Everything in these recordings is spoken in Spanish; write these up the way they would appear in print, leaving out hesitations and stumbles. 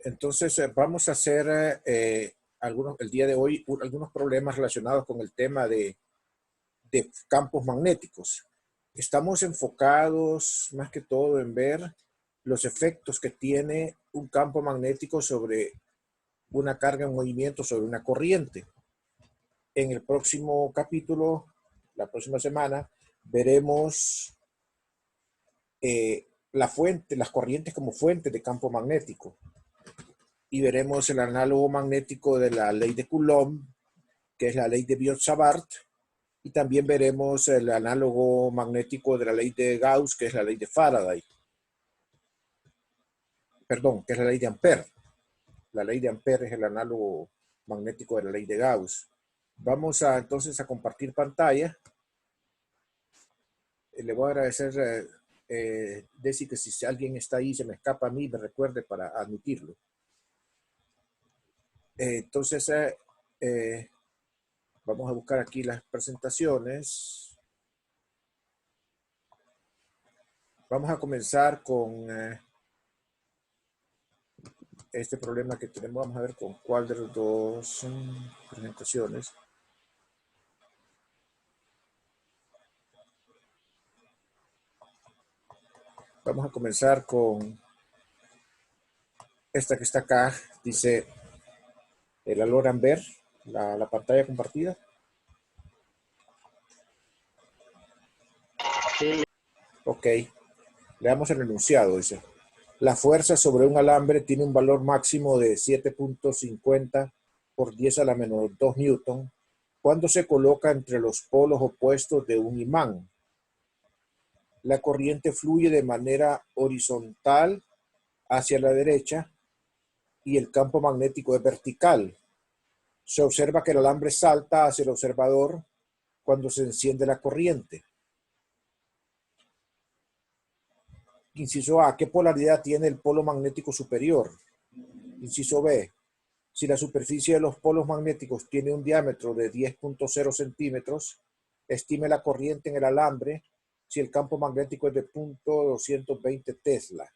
Entonces vamos a hacer el día de hoy algunos problemas relacionados con el tema de campos magnéticos. Estamos enfocados más que todo en ver los efectos que tiene un campo magnético sobre una carga en movimiento, sobre una corriente. En el próximo capítulo, la próxima semana, veremos las corrientes como fuente de campo magnético. Y veremos el análogo magnético de la ley de Coulomb, que es la ley de Biot-Savart, y también veremos el análogo magnético de la ley de Gauss, que es la ley de Faraday. Perdón, que es la ley de Ampère. La ley de Ampère es el análogo magnético de la ley de Gauss. Vamos entonces a compartir pantalla. Le voy a agradecer, Desi, que si alguien está ahí, se me escapa a mí, me recuerde para admitirlo. Entonces, vamos a buscar aquí las presentaciones. Vamos a comenzar con este problema que tenemos. Vamos a ver con cuál de las dos presentaciones. Vamos a comenzar con esta que está acá. Dice la logran ver, la pantalla compartida. Sí. Ok. Leamos el enunciado. Dice: la fuerza sobre un alambre tiene un valor máximo de 7.50 por 10 a la menos 2 newton cuando se coloca entre los polos opuestos de un imán. La corriente fluye de manera horizontal hacia la derecha y el campo magnético es vertical. Se observa que el alambre salta hacia el observador cuando se enciende la corriente. Inciso A, ¿qué polaridad tiene el polo magnético superior? Inciso B, si la superficie de los polos magnéticos tiene un diámetro de 10.0 centímetros, estime la corriente en el alambre si el campo magnético es de 0.220 Tesla.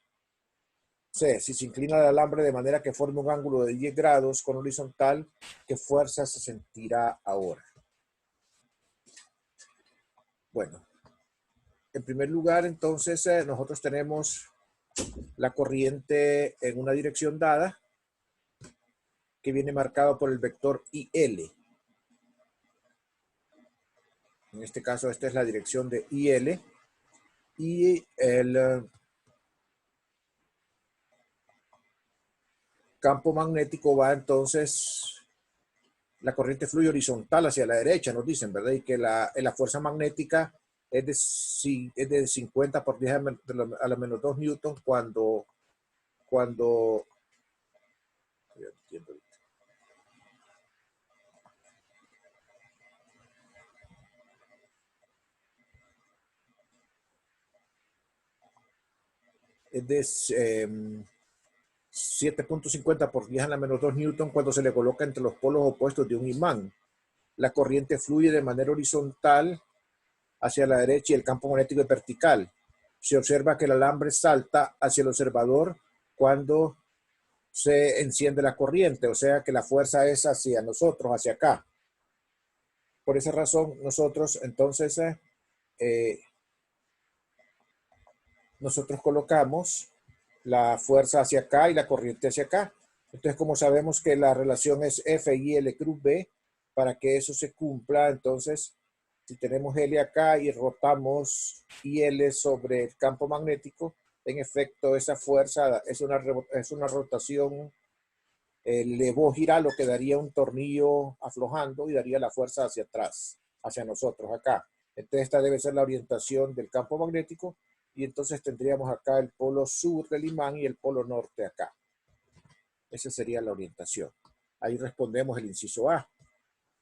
C, si se inclina el alambre de manera que forme un ángulo de 10 grados con horizontal, ¿qué fuerza se sentirá ahora? Bueno, en primer lugar, entonces, nosotros tenemos la corriente en una dirección dada que viene marcado por el vector IL. En este caso, esta es la dirección de IL. Y el campo magnético va entonces, la corriente fluye horizontal hacia la derecha, nos dicen, ¿verdad? Y que la fuerza magnética es de 50 por 10 a la menos 2 newton cuando es de 7.50 por 10 a la menos 2 newton cuando se le coloca entre los polos opuestos de un imán. La corriente fluye de manera horizontal hacia la derecha y el campo magnético es vertical. Se observa que el alambre salta hacia el observador cuando se enciende la corriente, o sea que la fuerza es hacia nosotros, hacia acá. Por esa razón, nosotros entonces nosotros colocamos la fuerza hacia acá y la corriente hacia acá. Entonces, como sabemos que la relación es F y L cruz B, para que eso se cumpla, entonces, si tenemos L acá y rotamos IL sobre el campo magnético, en efecto, esa fuerza es una rotación elevó girar, lo que daría un tornillo aflojando y daría la fuerza hacia atrás, hacia nosotros acá. Entonces esta debe ser la orientación del campo magnético y entonces tendríamos acá el polo sur del imán y el polo norte acá. Esa sería la orientación. Ahí respondemos el inciso A,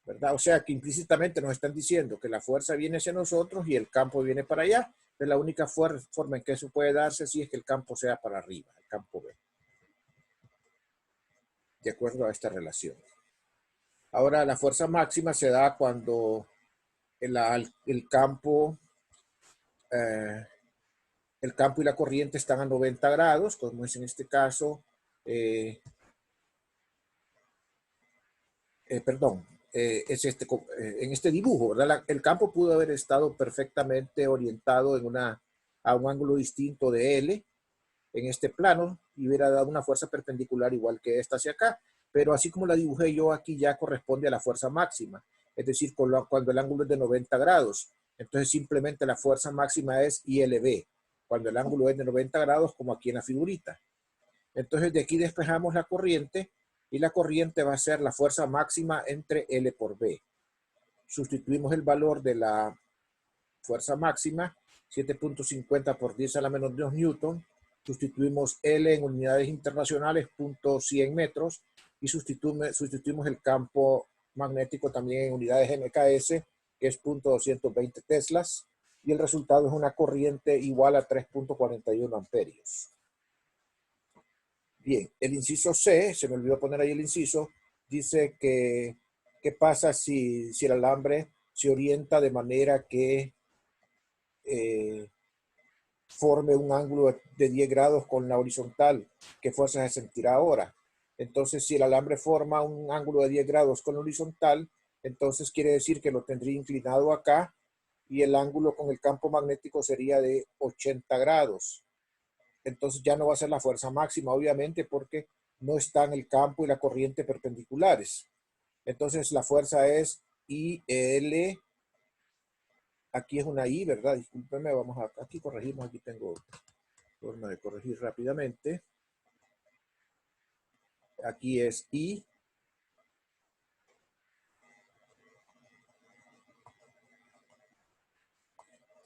¿verdad? O sea que implícitamente nos están diciendo que la fuerza viene hacia nosotros y el campo viene para allá. Es la única forma en que eso puede darse si es que el campo sea para arriba, el campo B, de acuerdo a esta relación. Ahora, la fuerza máxima se da cuando el campo y la corriente están a 90 grados, como es en este caso, perdón, en este dibujo, ¿verdad? El campo pudo haber estado perfectamente orientado a un ángulo distinto de L en este plano y hubiera dado una fuerza perpendicular igual que esta hacia acá. Pero así como la dibujé yo aquí ya corresponde a la fuerza máxima, es decir, cuando el ángulo es de 90 grados. Entonces simplemente la fuerza máxima es ILB, cuando el ángulo es de 90 grados como aquí en la figurita. Entonces de aquí despejamos la corriente y la corriente va a ser la fuerza máxima entre L por B. Sustituimos el valor de la fuerza máxima, 7.50 por 10 a la menos 2 newton. Sustituimos L en unidades internacionales, 0.100 metros, y sustituimos el campo magnético también en unidades MKS, que es 0.220 teslas, y el resultado es una corriente igual a 3.41 amperios. Bien, el inciso C, se me olvidó poner ahí el inciso, dice que qué pasa si el alambre se orienta de manera que forme un ángulo de 10 grados con la horizontal, ¿qué fuerza se sentirá ahora? Entonces, si el alambre forma un ángulo de 10 grados con la horizontal, entonces quiere decir que lo tendría inclinado acá y el ángulo con el campo magnético sería de 80 grados. Entonces ya no va a ser la fuerza máxima, obviamente, porque no están el campo y la corriente perpendiculares. Entonces la fuerza es IL. Aquí es una I, ¿verdad? Discúlpenme, aquí corregimos, aquí tengo forma de corregir rápidamente. Aquí es I.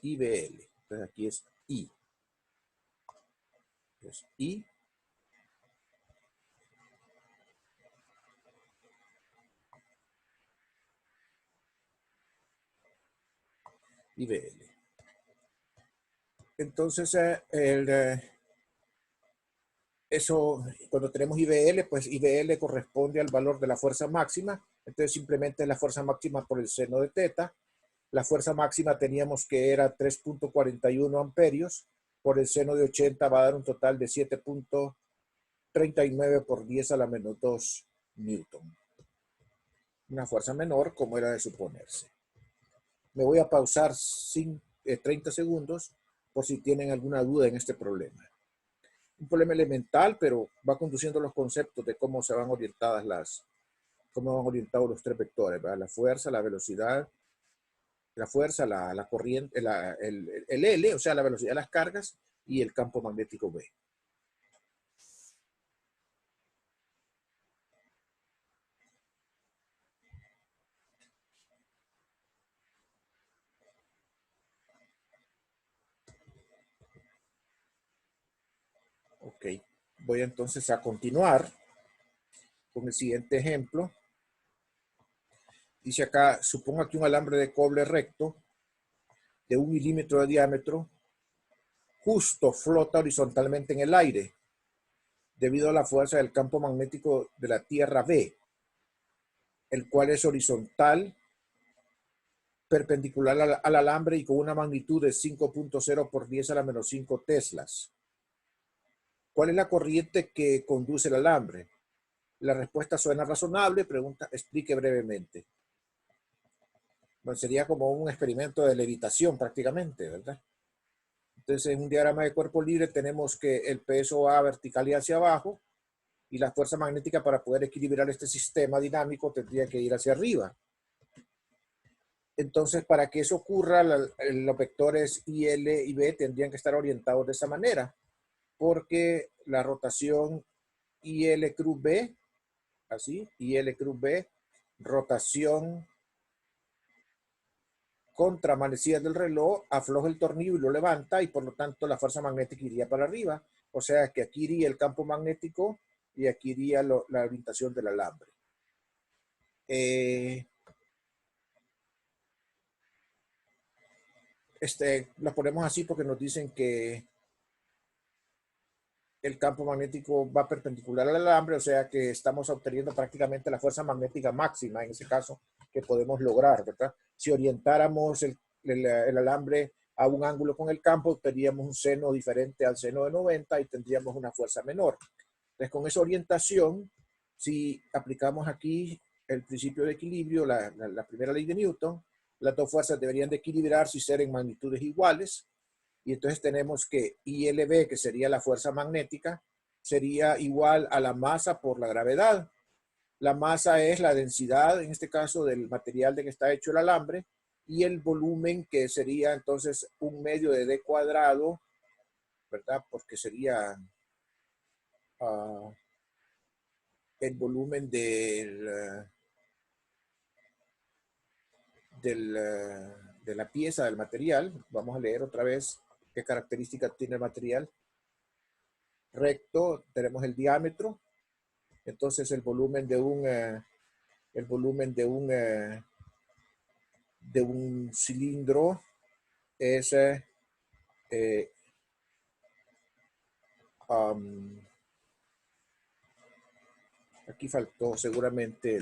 IBL. Entonces aquí es I. Es I. IBL. Entonces, eso, cuando tenemos IBL, pues IBL corresponde al valor de la fuerza máxima. Entonces simplemente es la fuerza máxima por el seno de teta. La fuerza máxima teníamos que era 3.41 amperios. Por el seno de 80 va a dar un total de 7.39 por 10 a la menos 2 newton. Una fuerza menor como era de suponerse. Me voy a pausar 30 segundos por si tienen alguna duda en este problema. Un problema elemental, pero va conduciendo los conceptos de cómo se van orientados los tres vectores, ¿verdad? La fuerza, la velocidad, la corriente, el L, o sea, la velocidad de las cargas, y el campo magnético B. Ok, voy entonces a continuar con el siguiente ejemplo. Dice acá, suponga que un alambre de cobre recto de 1 milímetro de diámetro justo flota horizontalmente en el aire debido a la fuerza del campo magnético de la Tierra B, el cual es horizontal, perpendicular al alambre y con una magnitud de 5.0 por 10 a la menos 5 teslas. ¿Cuál es la corriente que conduce el alambre? La respuesta suena razonable, pregunta, explique brevemente. Bueno, sería como un experimento de levitación prácticamente, ¿verdad? Entonces, en un diagrama de cuerpo libre tenemos que el peso va vertical y hacia abajo, y la fuerza magnética para poder equilibrar este sistema dinámico tendría que ir hacia arriba. Entonces, para que eso ocurra, los vectores IL y B tendrían que estar orientados de esa manera, porque la rotación IL cruz B, así, IL cruz B, rotación contra manecillas del reloj, afloja el tornillo y lo levanta, y por lo tanto la fuerza magnética iría para arriba. O sea que aquí iría el campo magnético y aquí iría la orientación del alambre. Lo ponemos así porque nos dicen que el campo magnético va perpendicular al alambre, o sea que estamos obteniendo prácticamente la fuerza magnética máxima en ese caso que podemos lograr, ¿verdad? Si orientáramos el alambre a un ángulo con el campo, obtendríamos un seno diferente al seno de 90 y tendríamos una fuerza menor. Entonces, con esa orientación, si aplicamos aquí el principio de equilibrio, la primera ley de Newton. Las dos fuerzas deberían de equilibrarse y ser en magnitudes iguales. Y entonces tenemos que ILB, que sería la fuerza magnética, sería igual a la masa por la gravedad. La masa es la densidad, en este caso, del material de que está hecho el alambre, y el volumen, que sería entonces 1/2 de d cuadrado, ¿verdad? Porque sería el volumen de la pieza, del material. Vamos a leer otra vez qué características tiene el material. Recto, tenemos el diámetro. Entonces el volumen de un cilindro es aquí faltó seguramente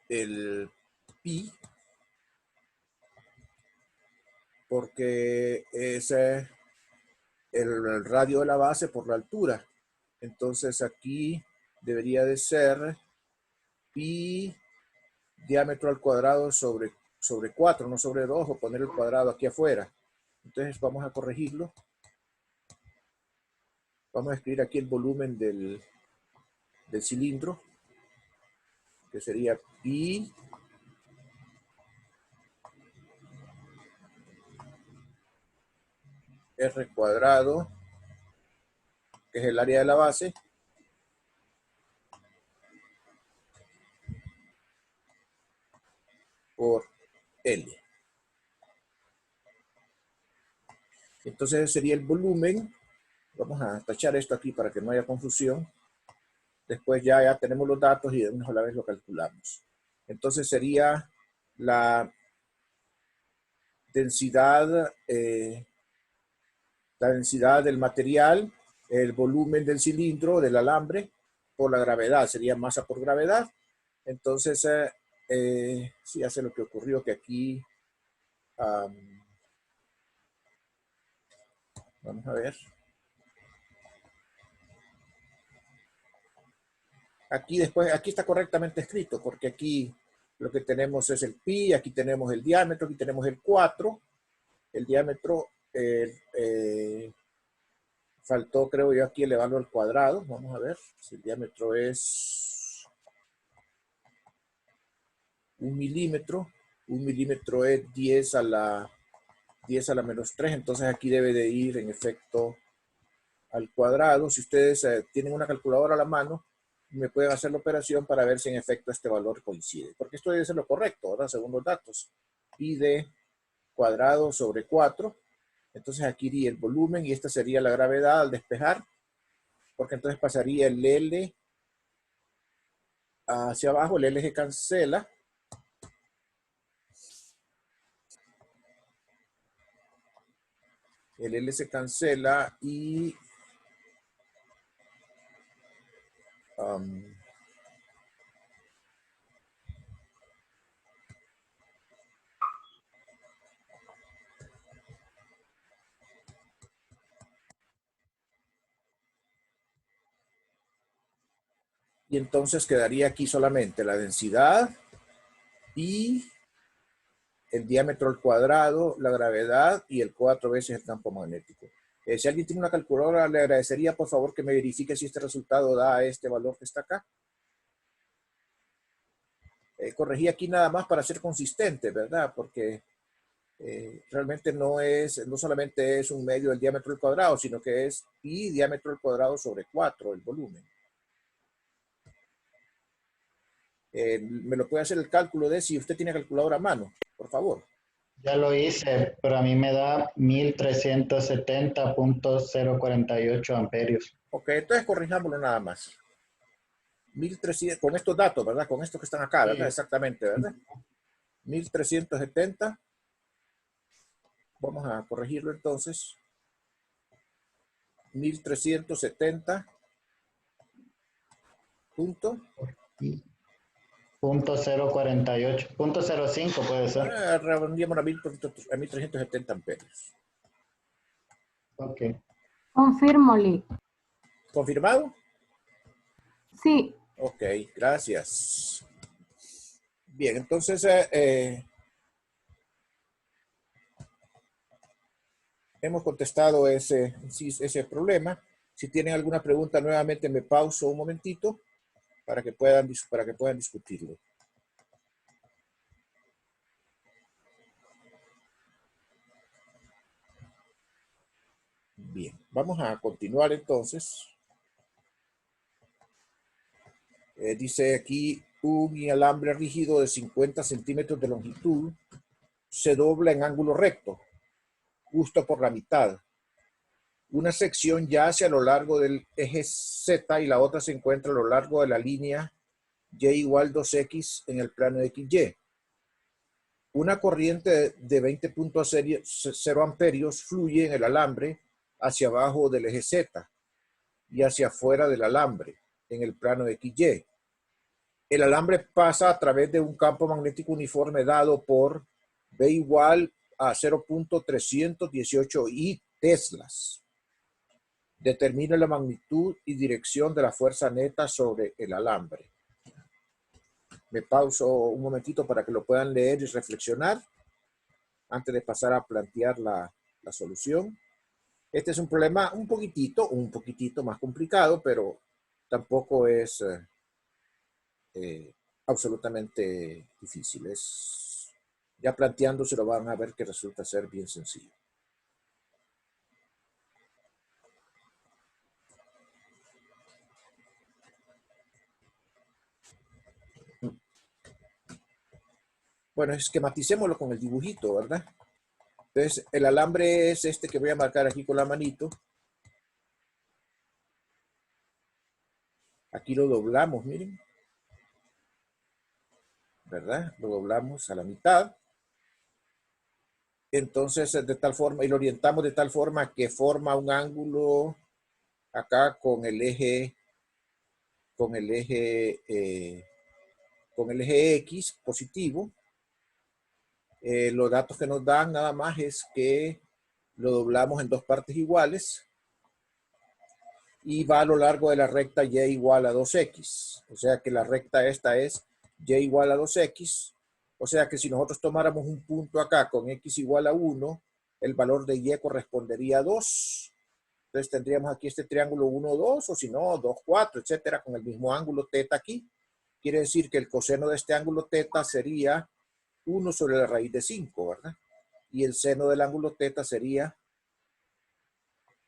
el pi, porque es el radio de la base por la altura. Entonces aquí debería de ser pi diámetro al cuadrado sobre 4, no sobre 2, o poner el cuadrado aquí afuera. Entonces vamos a corregirlo. Vamos a escribir aquí el volumen del cilindro, que sería pi r cuadrado, que es el área de la base, por L. Entonces sería el volumen. Vamos a tachar esto aquí para que no haya confusión. Después ya tenemos los datos y de una sola vez lo calculamos. Entonces sería la densidad, del material, el volumen del cilindro, del alambre, por la gravedad. Sería masa por gravedad. Entonces, sí hace lo que ocurrió, que aquí, vamos a ver. Aquí está correctamente escrito, porque aquí lo que tenemos es el pi, aquí tenemos el diámetro, aquí tenemos el 4. El diámetro, faltó, creo yo, aquí elevarlo al cuadrado. Vamos a ver si el diámetro es 1 milímetro. 1 milímetro es 10 a la menos 3. Entonces aquí debe de ir, en efecto, al cuadrado. Si ustedes tienen una calculadora a la mano, me pueden hacer la operación para ver si en efecto este valor coincide. Porque esto debe ser lo correcto, ¿verdad? Según los datos. Pi de cuadrado sobre 4. Entonces aquí iría el volumen y esta sería la gravedad al despejar. Porque entonces pasaría el L hacia abajo. El L se cancela. El L se cancela y entonces quedaría aquí solamente la densidad y el diámetro al cuadrado, la gravedad y el 4 veces el campo magnético. Si alguien tiene una calculadora, le agradecería por favor que me verifique si este resultado da este valor que está acá. Corregí aquí nada más para ser consistente, ¿verdad? Porque realmente no solamente es 1/2 del diámetro al cuadrado, sino que es pi diámetro al cuadrado sobre 4 el volumen. ¿Me lo puede hacer el cálculo de si usted tiene calculadora a mano, por favor? Ya lo hice, pero a mí me da 1370.048 amperios. Ok, entonces corrijámoslo nada más. 1300, con estos datos, ¿verdad? Con estos que están acá, ¿verdad? Sí. Exactamente, ¿verdad? 1370. Vamos a corregirlo entonces. 1370. Punto. Punto 048. Punto 05 puede ser. Redondeamos a 1370 amperios. Ok. Confirmo, Lee. ¿Confirmado? Sí. Ok, gracias. Bien, entonces hemos contestado ese problema. Si tienen alguna pregunta, nuevamente me pauso un momentito para que puedan discutirlo. Bien, vamos a continuar entonces. Dice aquí, un alambre rígido de 50 centímetros de longitud se dobla en ángulo recto, justo por la mitad. Una sección yace a lo largo del eje Z y la otra se encuentra a lo largo de la línea Y igual 2X en el plano XY. Una corriente de 20.0 amperios fluye en el alambre hacia abajo del eje Z y hacia afuera del alambre en el plano XY. El alambre pasa a través de un campo magnético uniforme dado por B igual a 0.318 I teslas. Determina la magnitud y dirección de la fuerza neta sobre el alambre. Me pauso un momentito para que lo puedan leer y reflexionar antes de pasar a plantear la solución. Este es un problema un poquitito más complicado, pero tampoco es absolutamente difícil. Ya planteándoselo van a ver que resulta ser bien sencillo. Bueno, esquematicémoslo con el dibujito, ¿verdad? Entonces, el alambre es este que voy a marcar aquí con la manito. Aquí lo doblamos, miren. ¿Verdad? Lo doblamos a la mitad. Entonces, de tal forma, y lo orientamos de tal forma que forma un ángulo acá con el eje X positivo. Los datos que nos dan nada más es que lo doblamos en dos partes iguales y va a lo largo de la recta Y igual a 2X. O sea que la recta esta es Y igual a 2X. O sea que si nosotros tomáramos un punto acá con X igual a 1, el valor de Y correspondería a 2. Entonces tendríamos aquí este triángulo 1, 2, o si no, 2, 4, etcétera, con el mismo ángulo θ aquí. Quiere decir que el coseno de este ángulo θ sería 1 sobre la raíz de 5, ¿verdad? Y el seno del ángulo θ sería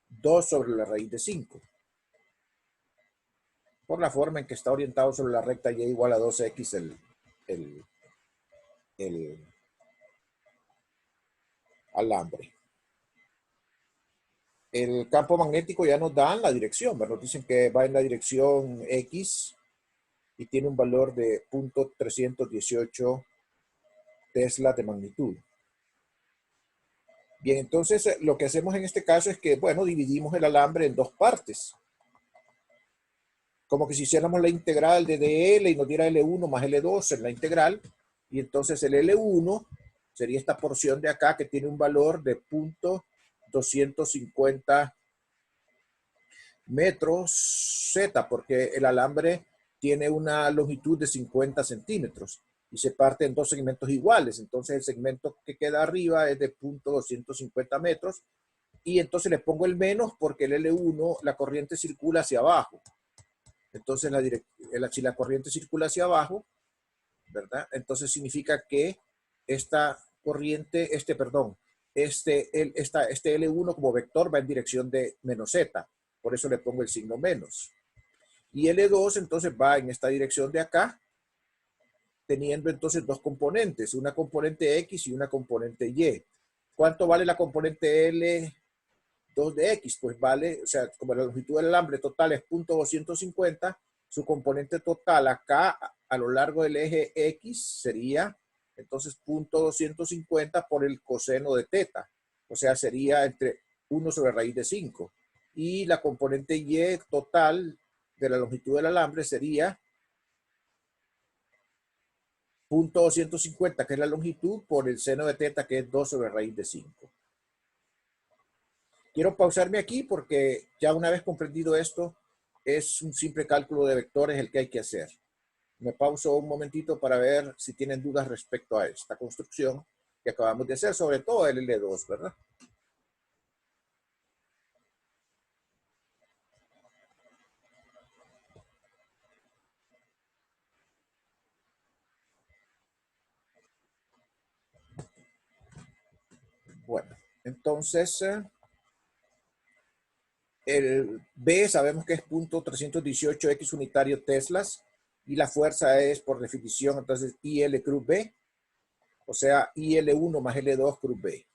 2 sobre la raíz de 5. Por la forma en que está orientado sobre la recta Y igual a 2X el alambre. El campo magnético ya nos dan la dirección, ¿verdad? Nos dicen que va en la dirección X y tiene un valor de 0.318 tesla de magnitud. Bien, entonces lo que hacemos en este caso es que, bueno, dividimos el alambre en dos partes. Como que si hiciéramos la integral de dl y nos diera L1 más L2 en la integral, y entonces el L1 sería esta porción de acá que tiene un valor de 0.250 metros Z, porque el alambre tiene una longitud de 50 centímetros y se parte en dos segmentos iguales. Entonces el segmento que queda arriba es de 0.250 metros y entonces le pongo el menos porque el L1, la corriente circula hacia abajo. Entonces si la corriente circula hacia abajo, ¿verdad? Entonces significa que esta corriente, este L1 como vector va en dirección de menos Z. Por eso le pongo el signo menos. Y L2 entonces va en esta dirección de acá, teniendo entonces dos componentes, una componente X y una componente Y. ¿Cuánto vale la componente L2 de X? Pues vale, o sea, como la longitud del alambre total es 0.250, su componente total acá a lo largo del eje X sería entonces 0.250 por el coseno de θ. O sea, sería entre 1 sobre raíz de 5. Y la componente Y total de la longitud del alambre sería 0.250, que es la longitud, por el seno de θ, que es 2 sobre raíz de 5. Quiero pausarme aquí porque ya una vez comprendido esto, es un simple cálculo de vectores el que hay que hacer. Me pauso un momentito para ver si tienen dudas respecto a esta construcción que acabamos de hacer, sobre todo el L2, ¿verdad? Bueno, entonces el B sabemos que es .318x unitario teslas y la fuerza es por definición entonces IL cruz B, o sea IL1 más L2 cruz B.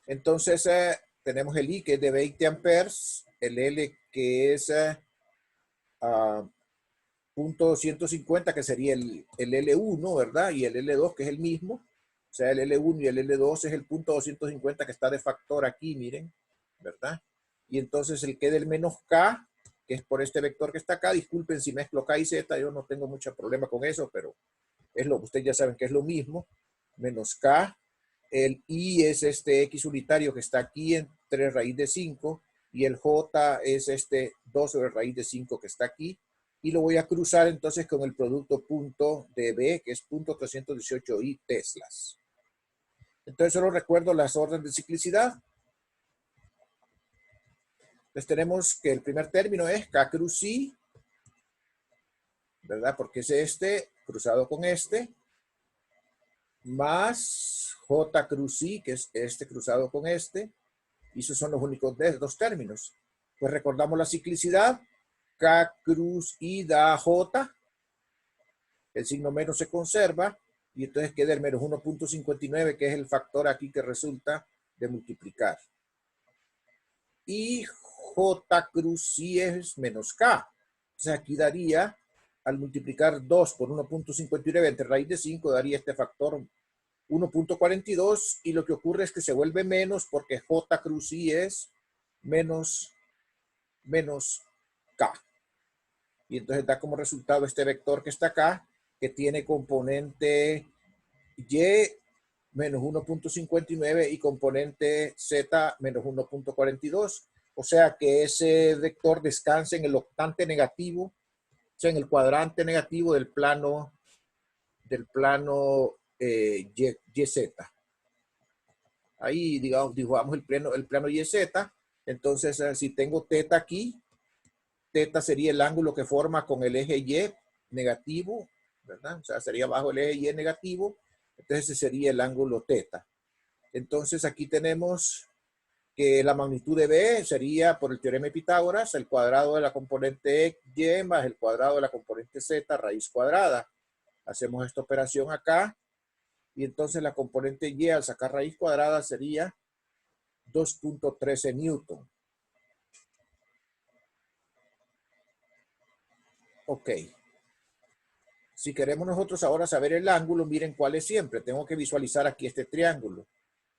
Entonces tenemos el I que es de 20 amperes, el L que es .250 que sería el L1, ¿verdad? Y el L2 que es el mismo, o sea el L1 y el L2 es el .250 que está de factor aquí, miren, ¿verdad? Y entonces el que del menos K, que es por este vector que está acá, disculpen si mezclo K y Z, yo no tengo mucho problema con eso, pero es lo que ustedes ya saben que es lo mismo, menos K, el I es este X unitario que está aquí entre raíz de 5 y el J es este 2 sobre raíz de 5 que está aquí y lo voy a cruzar entonces con el producto punto de B que es .318i teslas. Entonces solo recuerdo las órdenes de ciclicidad. Entonces tenemos que el primer término es K cruz I, ¿verdad? Porque es este cruzado con este, más J cruz I, que es este cruzado con este, y esos son los únicos dos términos. Pues recordamos la ciclicidad, K cruz I da J, el signo menos se conserva, y entonces queda el menos 1.59, que es el factor aquí que resulta de multiplicar. Y J cruz I es menos K. Entonces aquí daría, al multiplicar 2 por 1.59 entre raíz de 5, daría este factor 1.42 y lo que ocurre es que se vuelve menos porque J cruz I es menos K. Y entonces da como resultado este vector que está acá, que tiene componente Y menos 1.59 y componente Z menos 1.42. O sea que ese vector descansa en el octante negativo, o sea, en el cuadrante negativo del plano YZ. Ahí, digamos, dibujamos el plano YZ. Entonces, si tengo θ aquí, θ sería el ángulo que forma con el eje Y negativo, ¿verdad? O sea, sería bajo el eje Y negativo. Entonces, ese sería el ángulo θ. Entonces, aquí tenemos que la magnitud de B sería, por el teorema de Pitágoras, el cuadrado de la componente Y más el cuadrado de la componente Z raíz cuadrada. Hacemos esta operación acá. Y entonces la componente Y al sacar raíz cuadrada sería 2.13 newton. Ok. Si queremos nosotros ahora saber el ángulo, miren cuál es siempre. Tengo que visualizar aquí este triángulo.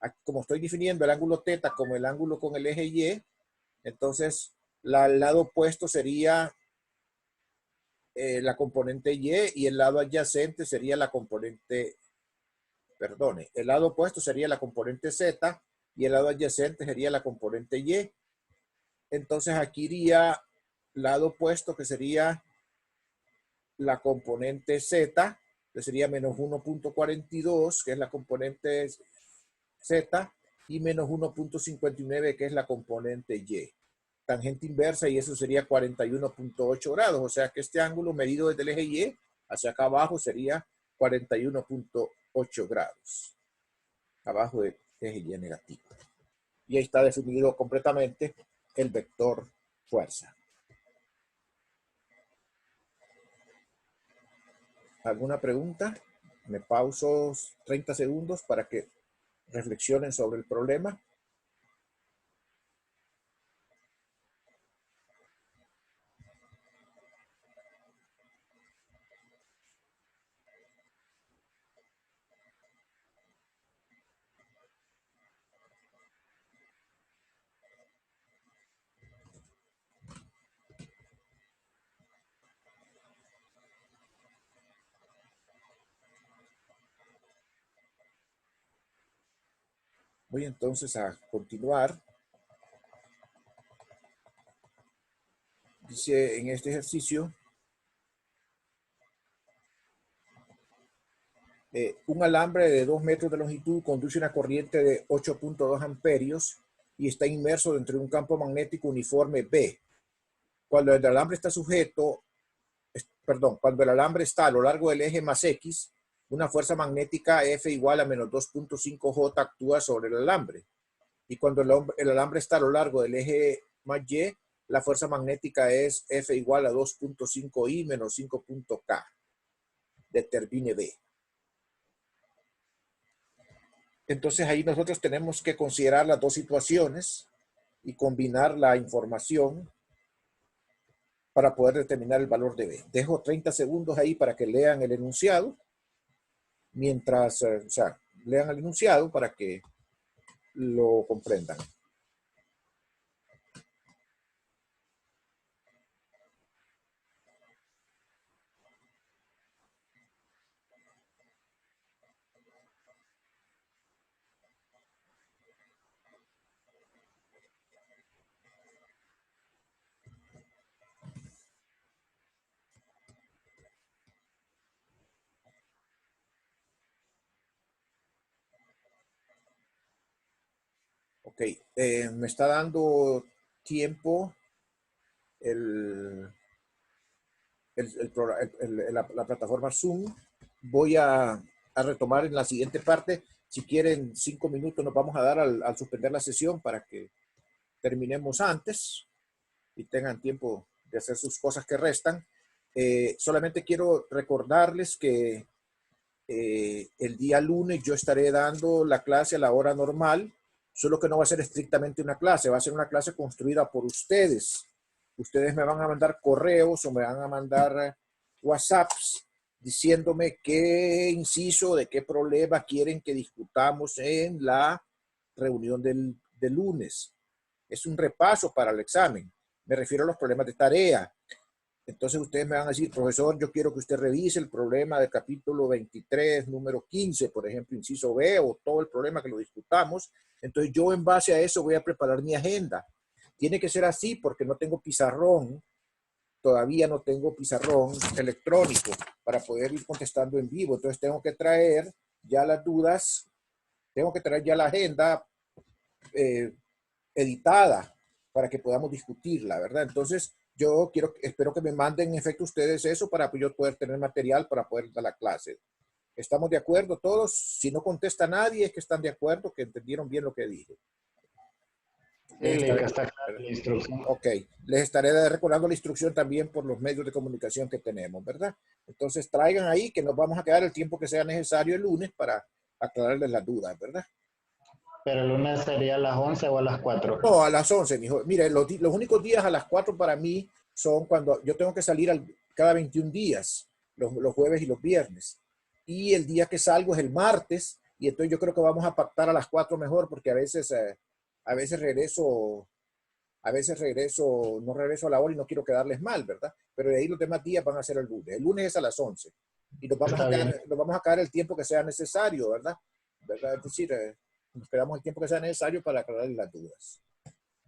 Aquí, como estoy definiendo el ángulo θ como el ángulo con el eje Y, entonces el lado opuesto sería la componente Y el lado adyacente sería la componente, perdone, el lado opuesto sería la componente Z y el lado adyacente sería la componente Y. Entonces aquí iría lado opuesto que sería la componente Z, que sería menos 1.42, que es la componente Z, y menos 1.59, que es la componente Y. Tangente inversa, y eso sería 41.8 grados. O sea que este ángulo medido desde el eje Y hacia acá abajo sería 41.8 grados. Abajo del eje Y negativo. Y ahí está definido completamente el vector fuerza. ¿Alguna pregunta? Me pauso 30 segundos para que reflexionen sobre el problema. Voy entonces a continuar. Dice en este ejercicio, un alambre de 2 metros de longitud conduce una corriente de 8.2 amperios y está inmerso dentro de un campo magnético uniforme B. Cuando el alambre está cuando el alambre está a lo largo del eje más X, una fuerza magnética F igual a menos 2.5 J actúa sobre el alambre. Y cuando el alambre está a lo largo del eje más Y, la fuerza magnética es F igual a 2.5 I menos 5.K. Determine B. Entonces ahí nosotros tenemos que considerar las dos situaciones y combinar la información para poder determinar el valor de B. Dejo 30 segundos ahí para que lean el enunciado, mientras, lean el enunciado para que lo comprendan. Ok, me está dando tiempo la plataforma Zoom. Voy a retomar en la siguiente parte. Si quieren 5 minutos nos vamos a dar al suspender la sesión para que terminemos antes y tengan tiempo de hacer sus cosas que restan. Solamente quiero recordarles que el día lunes yo estaré dando la clase a la hora normal, solo que no va a ser estrictamente una clase, va a ser una clase construida por ustedes. Ustedes me van a mandar correos o me van a mandar WhatsApps diciéndome qué inciso, de qué problema quieren que discutamos en la reunión del lunes. Es un repaso para el examen. Me refiero a los problemas de tarea. Entonces ustedes me van a decir, profesor, yo quiero que usted revise el problema del capítulo 23, número 15, por ejemplo, inciso B, o todo el problema que lo discutamos. Entonces yo en base a eso voy a preparar mi agenda. Tiene que ser así porque no tengo pizarrón, todavía no tengo pizarrón electrónico para poder ir contestando en vivo. Entonces tengo que traer ya las dudas, tengo que traer ya la agenda editada para que podamos discutirla, ¿verdad? Entonces yo espero que me manden en efecto ustedes eso para yo poder tener material para poder dar la clase. ¿Estamos de acuerdo todos? Si no contesta nadie, es que están de acuerdo, que entendieron bien lo que dije. Sí, está clara la instrucción. Ok, les estaré recordando la instrucción también por los medios de comunicación que tenemos, ¿verdad? Entonces traigan ahí que nos vamos a quedar el tiempo que sea necesario el lunes para aclararles las dudas, ¿verdad? Pero el lunes sería a las 11 o a las 4. No, a las 11, mijo. Mire, los únicos días a las 4 para mí son cuando yo tengo que salir cada 21 días, los jueves y los viernes. Y el día que salgo es el martes, y entonces yo creo que vamos a pactar a las 4 mejor, porque a veces regreso, no regreso a la hora y no quiero quedarles mal, ¿verdad? Pero de ahí los demás días van a ser el lunes. El lunes es a las 11. Y nos vamos a quedar el tiempo que sea necesario, ¿verdad? Es decir, nos quedamos el tiempo que sea necesario para aclarar las dudas.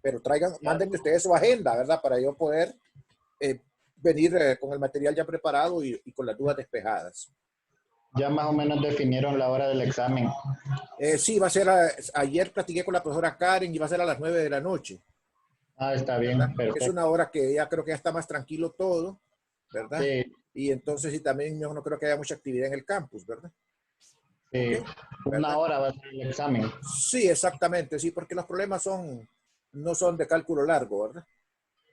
Pero mándenme ustedes su agenda, ¿verdad? Para yo poder venir con el material ya preparado y con las dudas despejadas. Ya más o menos definieron la hora del examen. Sí, va a ser, ayer platiqué con la profesora Karen y va a ser a las 9 de la noche. Ah, está bien, perfecto. Es una hora que ya creo que ya está más tranquilo todo, ¿verdad? Sí. Y entonces sí, también yo no creo que haya mucha actividad en el campus, ¿verdad? Sí, ¿Okay? Una hora va a ser el examen. Sí, exactamente, sí, porque los problemas no son de cálculo largo, ¿verdad?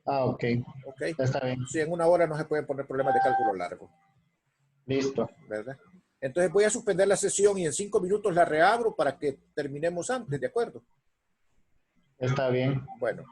Ah, ok. Ok. Está bien. Sí, en una hora no se pueden poner problemas de cálculo largo. Listo. ¿Verdad? Entonces voy a suspender la sesión y en 5 minutos la reabro para que terminemos antes, ¿de acuerdo? Está bien. Bueno.